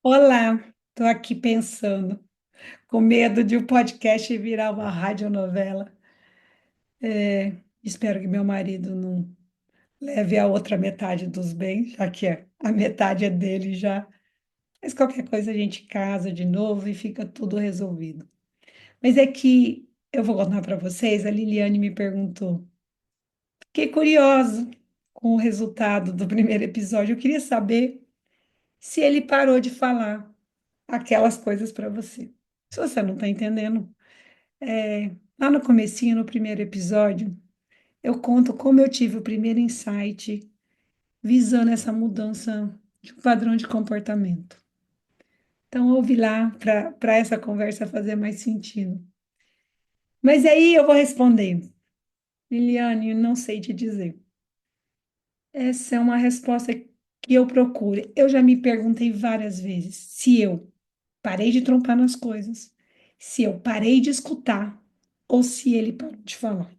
Olá, estou aqui pensando, com medo de o podcast virar uma radionovela. Espero que meu marido não leve a outra metade dos bens, já que a metade é dele já. Mas qualquer coisa a gente casa de novo e fica tudo resolvido. Mas é que eu vou contar para vocês, a Liliane me perguntou. Fiquei curiosa com o resultado do primeiro episódio. Eu queria saber se ele parou de falar aquelas coisas para você. Se você não está entendendo, lá no comecinho, no primeiro episódio, eu conto como eu tive o primeiro insight visando essa mudança de um padrão de comportamento. Então, ouve lá para essa conversa fazer mais sentido. Mas aí eu vou responder. Liliane, não sei te dizer. Essa é uma resposta que eu procuro. Eu já me perguntei várias vezes se eu parei de trompar nas coisas, se eu parei de escutar ou se ele parou de falar.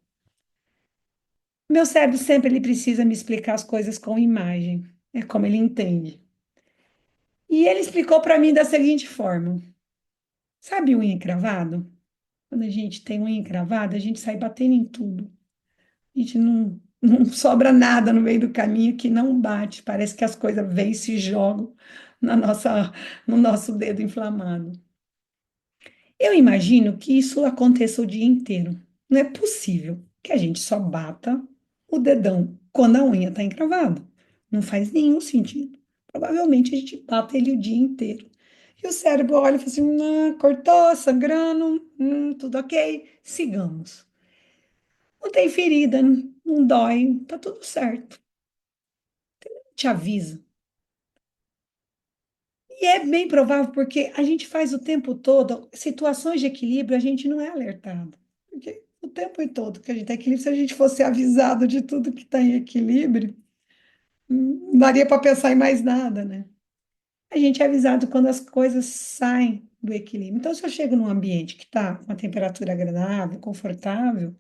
Meu cérebro sempre ele precisa me explicar as coisas com imagem. É como ele entende. E ele explicou para mim da seguinte forma: sabe unha encravado? Quando a gente tem unha encravada, a gente sai batendo em tudo. A gente não sobra nada no meio do caminho que não bate. Parece que as coisas vêm e se jogam no nosso dedo inflamado. Eu imagino que isso aconteça o dia inteiro. Não é possível que a gente só bata o dedão quando a unha está encravada. Não faz nenhum sentido. Provavelmente a gente bata ele o dia inteiro. E o cérebro olha e fala assim: cortou, sangrando, tudo ok, sigamos. Não tem ferida, não dói, tá tudo certo. Te avisa. E é bem provável porque a gente faz o tempo todo, situações de equilíbrio, a gente não é alertado. Porque o tempo todo que a gente está em equilíbrio, se a gente fosse avisado de tudo que está em equilíbrio, não daria para pensar em mais nada, né? A gente é avisado quando as coisas saem do equilíbrio. Então, se eu chego num ambiente que está com uma temperatura agradável, confortável,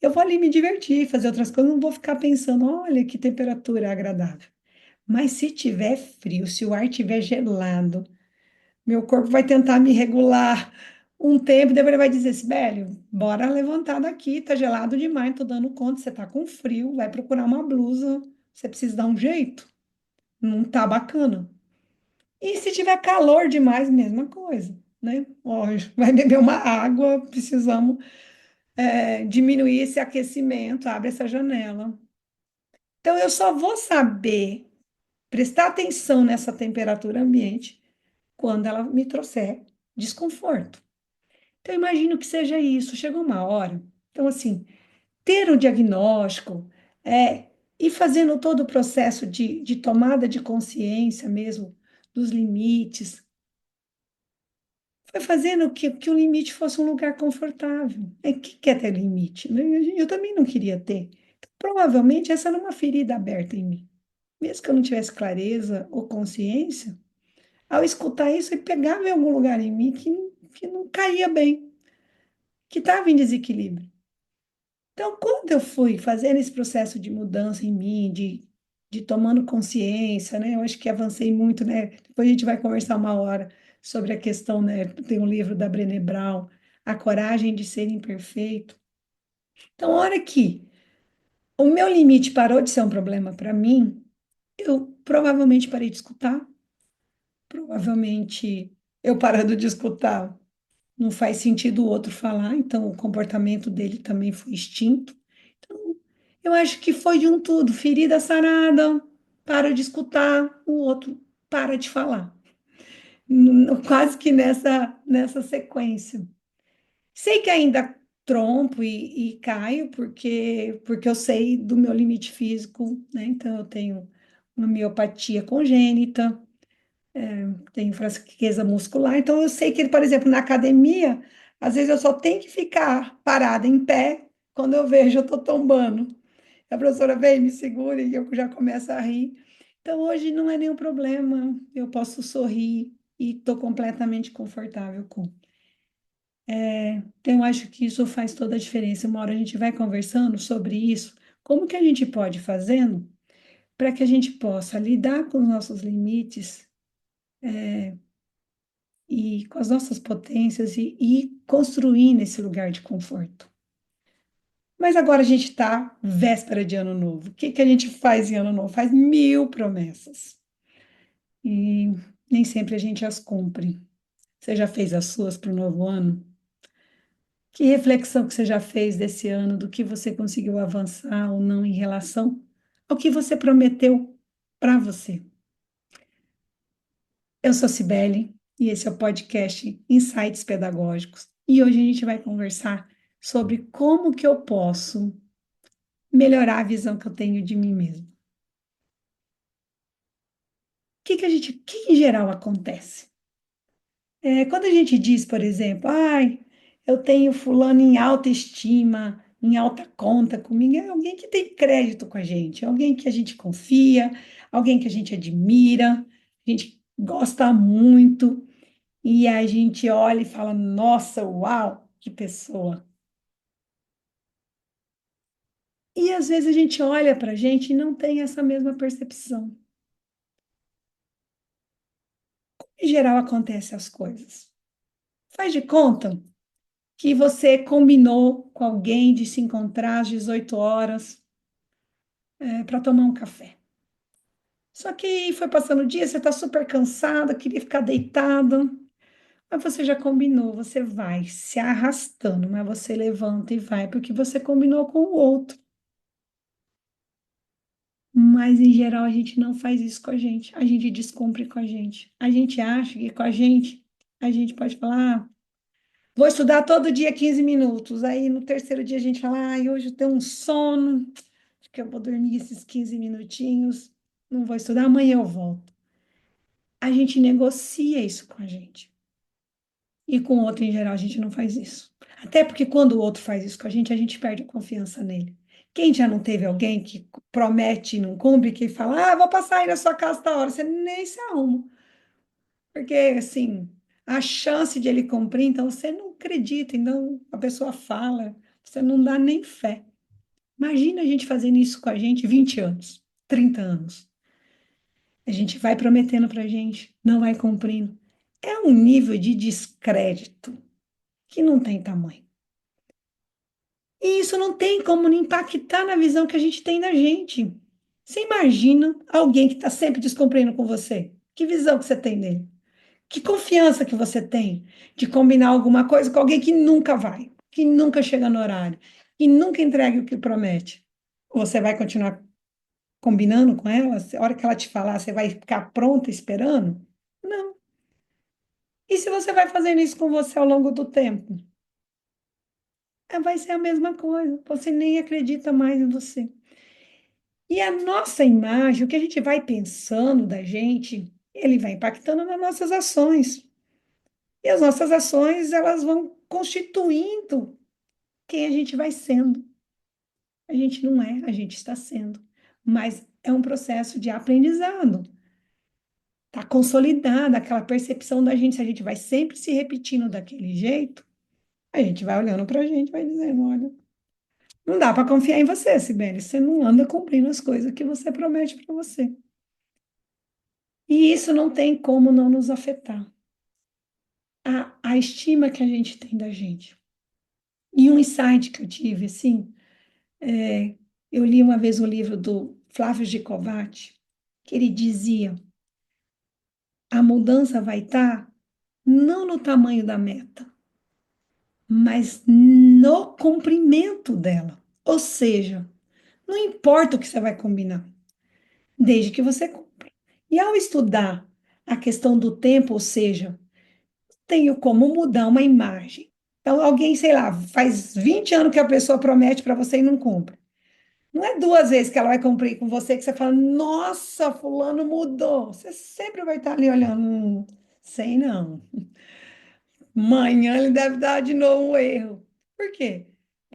eu vou ali me divertir, fazer outras coisas, não vou ficar pensando, olha que temperatura agradável. Mas se tiver frio, se o ar estiver gelado, meu corpo vai tentar me regular um tempo, depois ele vai dizer, Sibélio, bora levantar daqui, tá gelado demais, tô dando conta, você tá com frio, vai procurar uma blusa, você precisa dar um jeito, não tá bacana. E se tiver calor demais, mesma coisa, né? Ó, vai beber uma água, precisamos diminuir esse aquecimento, abre essa janela. Então, eu só vou saber prestar atenção nessa temperatura ambiente quando ela me trouxer desconforto. Então, eu imagino que seja isso. Chegou uma hora. Então, assim, ter o diagnóstico, ir fazendo todo o processo de tomada de consciência mesmo dos limites, foi fazendo que o limite fosse um lugar confortável. Quem quer ter limite, né? Eu também não queria ter. Então, provavelmente essa era uma ferida aberta em mim. Mesmo que eu não tivesse clareza ou consciência, ao escutar isso, ele pegava em algum lugar em mim que não caía bem, que estava em desequilíbrio. Então, quando eu fui fazendo esse processo de mudança em mim, de tomando consciência, né? Eu acho que avancei muito, né? Depois a gente vai conversar uma hora sobre a questão, né? Tem um livro da Brené Brown, A Coragem de Ser Imperfeito. Então, a hora que o meu limite parou de ser um problema para mim, eu provavelmente parei de escutar, provavelmente eu parando de escutar, não faz sentido o outro falar, então o comportamento dele também foi extinto. Então, eu acho que foi de um tudo, ferida sarada, para de escutar, o outro para de falar. Quase que nessa sequência. Sei que ainda trompo e caio, porque eu sei do meu limite físico, né? Então, eu tenho uma miopatia congênita, tenho fraqueza muscular, então eu sei que, por exemplo, na academia, às vezes eu só tenho que ficar parada em pé quando eu vejo eu tô tombando. A professora vem, me segura e eu já começo a rir. Então, hoje não é nenhum problema, eu posso sorrir e estou completamente confortável com. Então, eu acho que isso faz toda a diferença. Uma hora a gente vai conversando sobre isso, como que a gente pode ir fazendo para que a gente possa lidar com os nossos limites e com as nossas potências e construir nesse lugar de conforto. Mas agora a gente está véspera de ano novo. O que que a gente faz em ano novo? Faz mil promessas e nem sempre a gente as cumpre. Você já fez as suas para o novo ano? Que reflexão que você já fez desse ano, do que você conseguiu avançar ou não em relação ao que você prometeu para você? Eu sou Cibele e esse é o podcast Insights Pedagógicos. E hoje a gente vai conversar sobre como que eu posso melhorar a visão que eu tenho de mim mesmo. O que em geral acontece? Quando a gente diz, por exemplo, ai, eu tenho fulano em alta estima, em alta conta comigo, é alguém que tem crédito com a gente, é alguém que a gente confia, alguém que a gente admira, a gente gosta muito, e a gente olha e fala, nossa, uau, que pessoa. E às vezes a gente olha para a gente e não tem essa mesma percepção. Em geral acontecem as coisas. Faz de conta que você combinou com alguém de se encontrar às 18 horas para tomar um café. Só que foi passando o dia, você está super cansada, queria ficar deitada, mas você já combinou, você vai se arrastando, mas você levanta e vai, porque você combinou com o outro. Mas em geral a gente não faz isso com a gente descumpre com a gente. A gente acha que com a gente pode falar, ah, vou estudar todo dia 15 minutos. Aí no terceiro dia a gente fala, ai, hoje eu tenho um sono, acho que eu vou dormir esses 15 minutinhos, não vou estudar, amanhã eu volto. A gente negocia isso com a gente. E com o outro, em geral, a gente não faz isso. Até porque quando o outro faz isso com a gente perde a confiança nele. Quem já não teve alguém que promete e não cumpre, que fala, ah, vou passar aí na sua casa tal hora, você nem se arruma. Porque, assim, a chance de ele cumprir, então você não acredita, então a pessoa fala, você não dá nem fé. Imagina a gente fazendo isso com a gente 20 anos, 30 anos. A gente vai prometendo para a gente, não vai cumprindo. É um nível de descrédito que não tem tamanho. E isso não tem como não impactar na visão que a gente tem da gente. Você imagina alguém que está sempre descumprindo com você? Que visão que você tem dele? Que confiança que você tem de combinar alguma coisa com alguém que nunca vai, que nunca chega no horário, que nunca entrega o que promete? Você vai continuar combinando com ela? A hora que ela te falar, você vai ficar pronta esperando? Não. E se você vai fazendo isso com você ao longo do tempo? Vai ser a mesma coisa. Você nem acredita mais em você. E a nossa imagem, o que a gente vai pensando da gente, ele vai impactando nas nossas ações. E as nossas ações, elas vão constituindo quem a gente vai sendo. A gente não é, a gente está sendo. Mas é um processo de aprendizado. Está consolidada aquela percepção da gente, se a gente vai sempre se repetindo daquele jeito, a gente vai olhando para a gente, vai dizendo, olha, não dá para confiar em você, Sibeli, você não anda cumprindo as coisas que você promete para você. E isso não tem como não nos afetar. A estima que a gente tem da gente. E um insight que eu tive, assim, eu li uma vez um livro do Flávio Gicovati, que ele dizia, a mudança vai estar não no tamanho da meta, mas no cumprimento dela. Ou seja, não importa o que você vai combinar, desde que você cumpra. E ao estudar a questão do tempo, ou seja, tenho como mudar uma imagem. Então, alguém, sei lá, faz 20 anos que a pessoa promete para você e não cumpre. Não é duas vezes que ela vai cumprir com você que você fala, nossa, fulano mudou. Você sempre vai estar ali olhando, sei não. Amanhã ele deve dar de novo um erro. Por quê?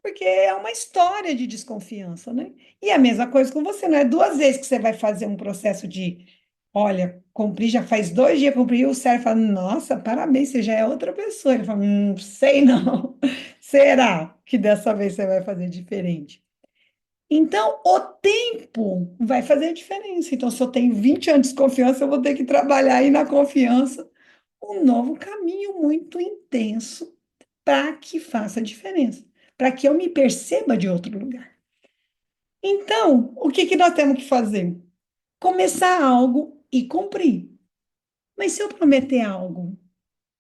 Porque é uma história de desconfiança, né? E a mesma coisa com você, não é duas vezes que você vai fazer um processo de, olha, cumpri, já faz 2 dias que cumpri, e o cérebro fala, nossa, parabéns, você já é outra pessoa. Ele fala, sei não. Será que dessa vez você vai fazer diferente? Então, o tempo vai fazer a diferença. Então, se eu tenho 20 anos de desconfiança, eu vou ter que trabalhar aí na confiança um novo caminho muito intenso para que faça diferença, para que eu me perceba de outro lugar. Então, o que que nós temos que fazer? Começar algo e cumprir. Mas se eu prometer algo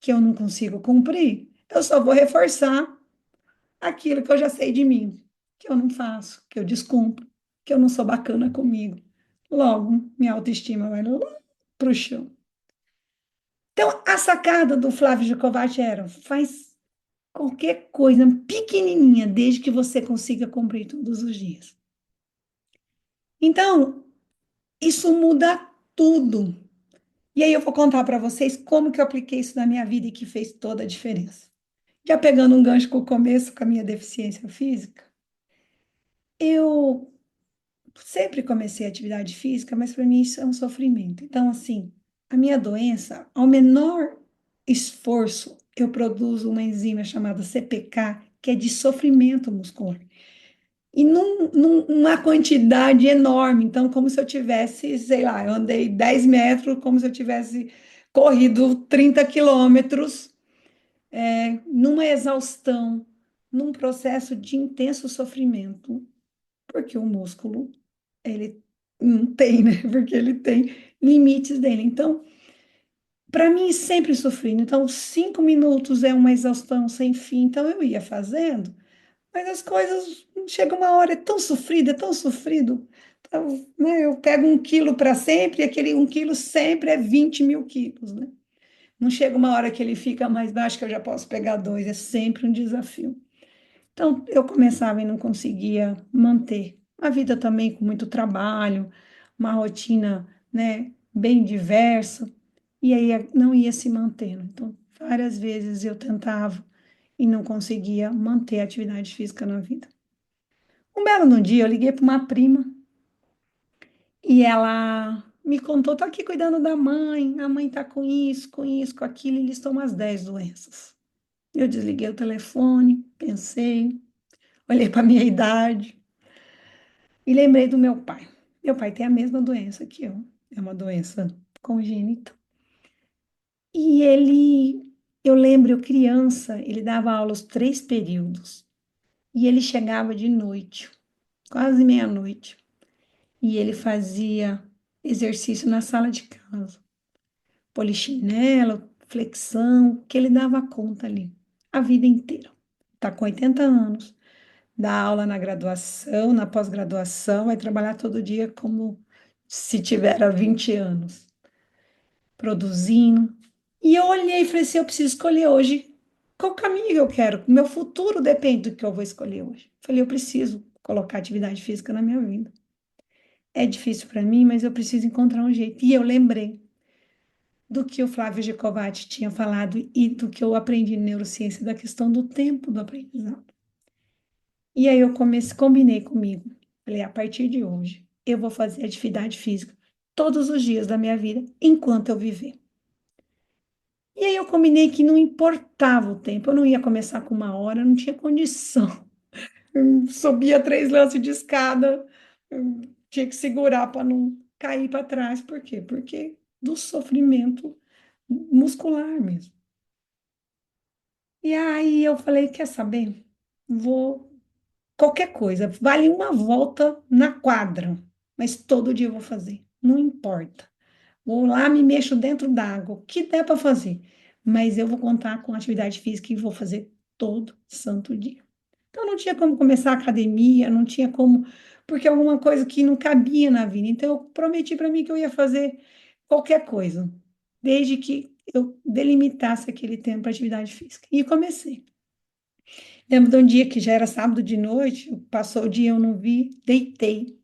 que eu não consigo cumprir, eu só vou reforçar aquilo que eu já sei de mim, que eu não faço, que eu descumpro, que eu não sou bacana comigo. Logo, minha autoestima vai lá para o chão. Então, a sacada do Flávio Jacovati era: faz qualquer coisa pequenininha, desde que você consiga cumprir todos os dias. Então, isso muda tudo. E aí eu vou contar para vocês como que eu apliquei isso na minha vida e que fez toda a diferença. Já pegando um gancho com o começo, com a minha deficiência física, eu sempre comecei atividade física, mas para mim isso é um sofrimento. Então, assim, a minha doença, ao menor esforço, eu produzo uma enzima chamada CPK, que é de sofrimento muscular. E numa quantidade enorme. Então, como se eu tivesse, sei lá, eu andei 10 metros, como se eu tivesse corrido 30 quilômetros, numa exaustão, num processo de intenso sofrimento, porque o músculo, ele não tem, né? Porque ele tem limites dele. Então, para mim, sempre sofrendo. Então, 5 minutos é uma exaustão sem fim. Então, eu ia fazendo. Mas as coisas, chega uma hora, é tão sofrido. Então, né, eu pego 1 quilo para sempre, e aquele 1 quilo sempre é 20.000 quilos, né? Não chega uma hora que ele fica mais baixo, que eu já posso pegar dois, é sempre um desafio. Então, eu começava e não conseguia manter. A vida também com muito trabalho, uma rotina, né, bem diversa, e aí não ia se mantendo. Então, várias vezes eu tentava e não conseguia manter a atividade física na vida. Um belo no dia, eu liguei para uma prima e ela me contou: tô aqui cuidando da mãe, a mãe tá com isso, com aquilo, e listou umas 10 doenças. Eu desliguei o telefone, pensei, olhei para minha idade e lembrei do meu pai. Meu pai tem a mesma doença que eu, é uma doença congênita. E eu lembro, eu criança, ele dava aula os 3 períodos e ele chegava de noite, quase meia-noite. E ele fazia exercício na sala de casa, polichinelo, flexão, que ele dava conta ali, a vida inteira. Está com 80 anos, dá aula na graduação, na pós-graduação, vai trabalhar todo dia como se tiver há 20 anos, produzindo. E eu olhei e falei assim: eu preciso escolher hoje qual caminho eu quero. Meu futuro depende do que eu vou escolher hoje. Falei: eu preciso colocar atividade física na minha vida. É difícil para mim, mas eu preciso encontrar um jeito. E eu lembrei do que o Flávio Gicovati tinha falado e do que eu aprendi em neurociência, da questão do tempo do aprendizado. E aí eu combinei comigo. Falei: a partir de hoje, eu vou fazer atividade física todos os dias da minha vida, enquanto eu viver. E aí eu combinei que não importava o tempo, eu não ia começar com 1 hora, eu não tinha condição. Eu subia 3 lances de escada, eu tinha que segurar para não cair para trás. Por quê? Porque do sofrimento muscular mesmo. E aí eu falei: quer saber? Vou qualquer coisa, vale uma volta na quadra, mas todo dia eu vou fazer, não importa. Vou lá, me mexo dentro d'água, o que der para fazer, mas eu vou contar com atividade física e vou fazer todo santo dia. Então não tinha como começar a academia, não tinha como, porque é alguma coisa que não cabia na vida. Então eu prometi para mim que eu ia fazer qualquer coisa, desde que eu delimitasse aquele tempo para atividade física. E comecei. Lembro de um dia que já era sábado de noite, passou o dia, eu não vi, deitei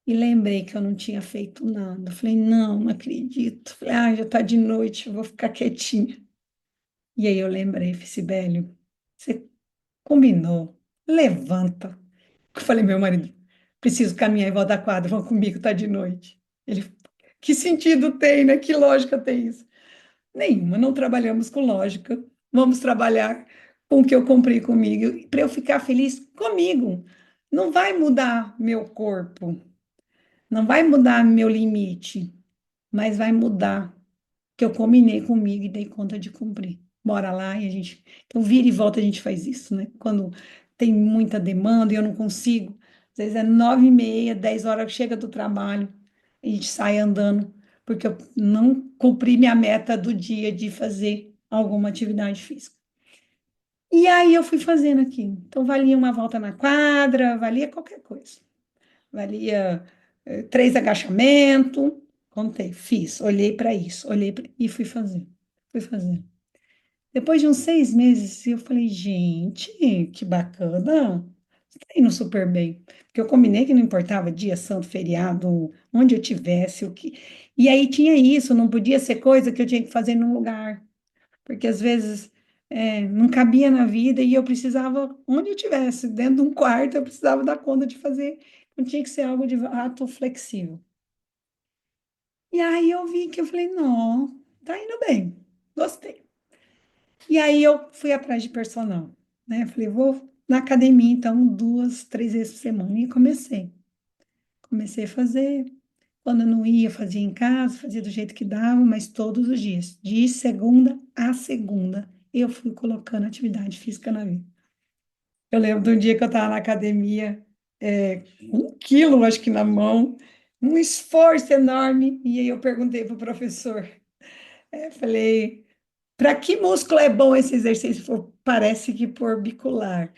e lembrei que eu não tinha feito nada. Falei: não, não acredito. Falei: já está de noite, eu vou ficar quietinha. E aí eu lembrei, falei: Sibélio, você combinou, levanta. Eu falei: meu marido, preciso caminhar em volta da quadra, vão comigo, tá de noite. Ele: que sentido tem, né? Que lógica tem isso? Nenhuma, não trabalhamos com lógica. Vamos trabalhar com o que eu comprei comigo, para eu ficar feliz comigo. Não vai mudar meu corpo, não vai mudar meu limite, mas vai mudar que eu combinei comigo e dei conta de cumprir. Bora lá e a gente. Então, vira e volta a gente faz isso, né? Quando tem muita demanda e eu não consigo, às vezes é 9h30, 10 horas que chega do trabalho, a gente sai andando, porque eu não cumpri minha meta do dia de fazer alguma atividade física. E aí eu fui fazendo aquilo. Então, valia uma volta na quadra, valia qualquer coisa. Valia 3 agachamentos, contei, fiz, olhei para isso, e fui fazer, fui fazer. Depois de uns 6 meses, eu falei, gente, que bacana, tá indo super bem. Porque eu combinei que não importava dia, santo, feriado, onde eu tivesse, o que. E aí tinha isso, não podia ser coisa que eu tinha que fazer num lugar, porque às vezes não cabia na vida e eu precisava, onde eu tivesse, dentro de um quarto, eu precisava dar conta de fazer. Não tinha que ser algo de ato flexível. E aí eu vi que eu falei, não, tá indo bem, gostei. E aí eu fui atrás de personal, né? Falei, vou na academia, então, 2, 3 vezes por semana. E comecei. Comecei a fazer. Quando eu não ia, fazia em casa, fazia do jeito que dava, mas todos os dias. De segunda a segunda, eu fui colocando atividade física na vida. Eu lembro de um dia que eu estava na academia, 1 quilo, acho que na mão, um esforço enorme. E aí eu perguntei para o professor, falei, para que músculo é bom esse exercício? Ele falou, parece que por orbicular.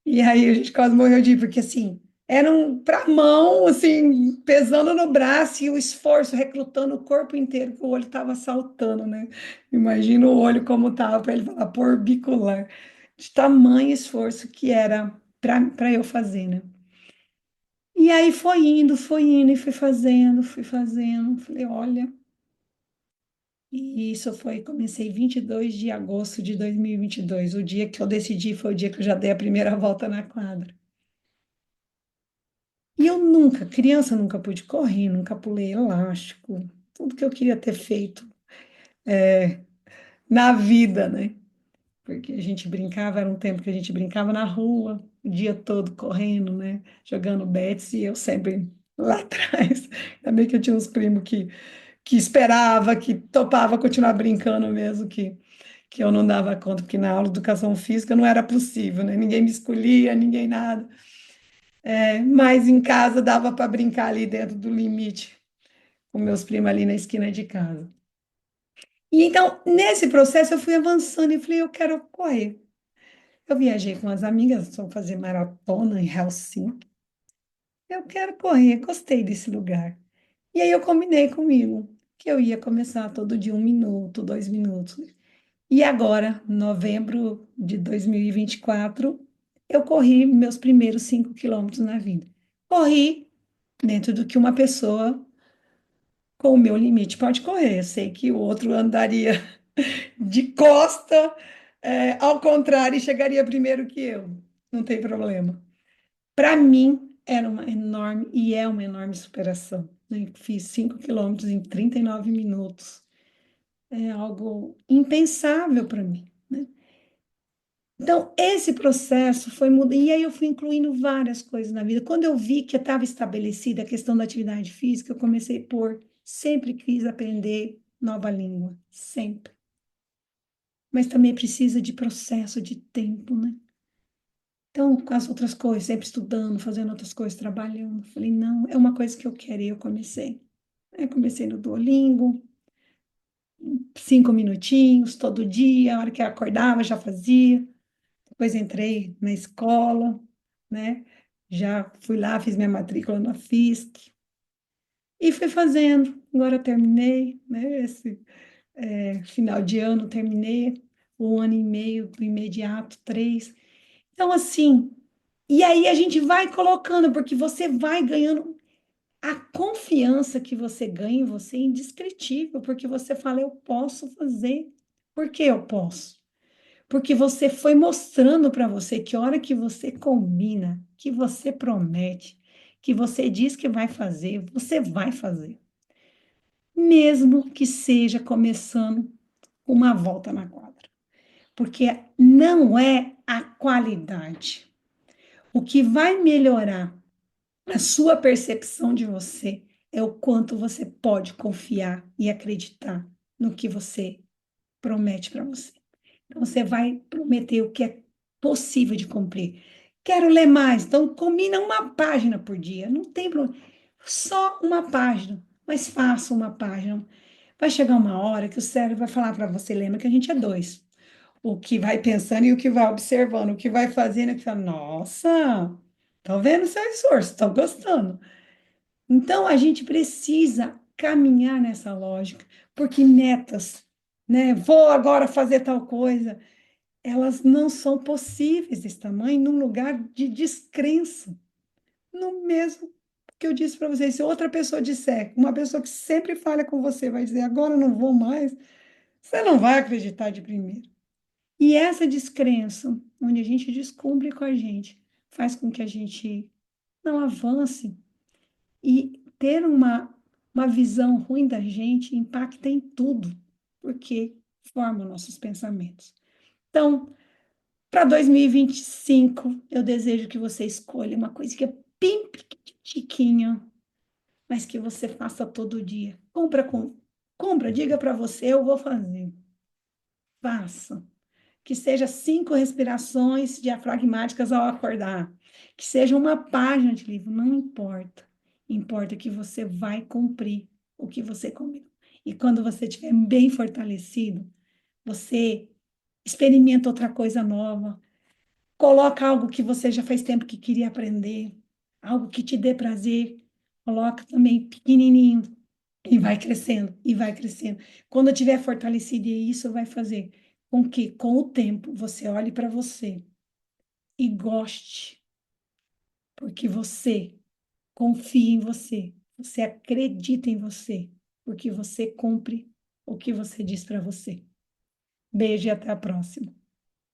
E aí a gente quase morreu de ir, porque assim, era para mão, assim, pesando no braço e o esforço recrutando o corpo inteiro, que o olho estava saltando, né? Imagina o olho como estava para ele falar por orbicular, de tamanho esforço que era para eu fazer, né? E aí foi indo e fui fazendo. Falei, olha, e isso foi, comecei 22 de agosto de 2022. O dia que eu decidi foi o dia que eu já dei a primeira volta na quadra. E eu nunca, criança, nunca pude correr, nunca pulei elástico, tudo que eu queria ter feito na vida, né? Porque a gente brincava, era um tempo que a gente brincava na rua, o dia todo correndo, né? Jogando bets e eu sempre lá atrás. Também que eu tinha uns primos que esperava, que topava continuar brincando mesmo, que eu não dava conta, porque na aula de educação física não era possível, né? Ninguém me escolhia, ninguém nada. Mas em casa dava para brincar ali dentro do limite, com meus primos ali na esquina de casa. E então, nesse processo, eu fui avançando e falei, eu quero correr. Eu viajei com as amigas, fomos fazer maratona em Helsinki. Eu quero correr, gostei desse lugar. E aí eu combinei comigo que eu ia começar todo dia 1 minuto, 2 minutos. E agora, novembro de 2024, eu corri meus primeiros 5 km na vida. Corri dentro do que uma pessoa com o meu limite pode correr. Eu sei que o outro andaria de costa, ao contrário, e chegaria primeiro que eu. Não tem problema. Para mim, era uma enorme, e é uma enorme superação, né? Fiz 5 km em 39 minutos. É algo impensável para mim, né? Então, esse processo foi mudando, e aí eu fui incluindo várias coisas na vida. Quando eu vi que estava estabelecida a questão da atividade física, eu comecei por, sempre quis aprender nova língua, sempre. Mas também precisa de processo, de tempo, né? Então, com as outras coisas, sempre estudando, fazendo outras coisas, trabalhando. Falei, não, é uma coisa que eu quero, e eu comecei. Aí comecei no Duolingo, 5 minutinhos todo dia, a hora que eu acordava já fazia. Depois entrei na escola, né? Já fui lá, fiz minha matrícula na FISC e fui fazendo. Agora terminei, né? Esse final de ano terminei, o ano e meio do imediato, 3. Então, assim, e aí a gente vai colocando, porque você vai ganhando a confiança que você ganha em você é indescritível, porque você fala, eu posso fazer. Por que eu posso? Porque você foi mostrando para você que a hora que você combina, que você promete, que você diz que vai fazer, você vai fazer. Mesmo que seja começando uma volta na quadra. Porque não é a qualidade. O que vai melhorar a sua percepção de você é o quanto você pode confiar e acreditar no que você promete para você. Então, você vai prometer o que é possível de cumprir. Quero ler mais, então combina uma página por dia, não tem problema. Só uma página, mas faça uma página. Vai chegar uma hora que o cérebro vai falar para você, lembra que a gente é dois. O que vai pensando e o que vai observando, o que vai fazendo, e que fala, nossa, tô vendo seu esforço, tô gostando. Então, a gente precisa caminhar nessa lógica, porque metas, né? Vou agora fazer tal coisa, elas não são possíveis desse tamanho num lugar de descrença. No mesmo que eu disse para vocês, se outra pessoa disser, uma pessoa que sempre falha com você, vai dizer, agora eu não vou mais, você não vai acreditar de primeiro. E essa descrença, onde a gente descumpre com a gente, faz com que a gente não avance e ter uma visão ruim da gente impacta em tudo, porque forma nossos pensamentos. Então, para 2025, eu desejo que você escolha uma coisa que é bem pequenininha, mas que você faça todo dia. Compra, diga para você, eu vou fazer. Faça. Que seja 5 respirações diafragmáticas ao acordar. Que seja uma página de livro, não importa. Importa que você vai cumprir o que você combinou. E quando você estiver bem fortalecido, você experimenta outra coisa nova, coloca algo que você já faz tempo que queria aprender, algo que te dê prazer, coloca também pequenininho e vai crescendo, e vai crescendo. Quando eu tiver fortalecido, e isso vai fazer com que, com o tempo, você olhe para você e goste, porque você confia em você, você acredita em você, porque você cumpre o que você diz para você. Beijo e até a próxima.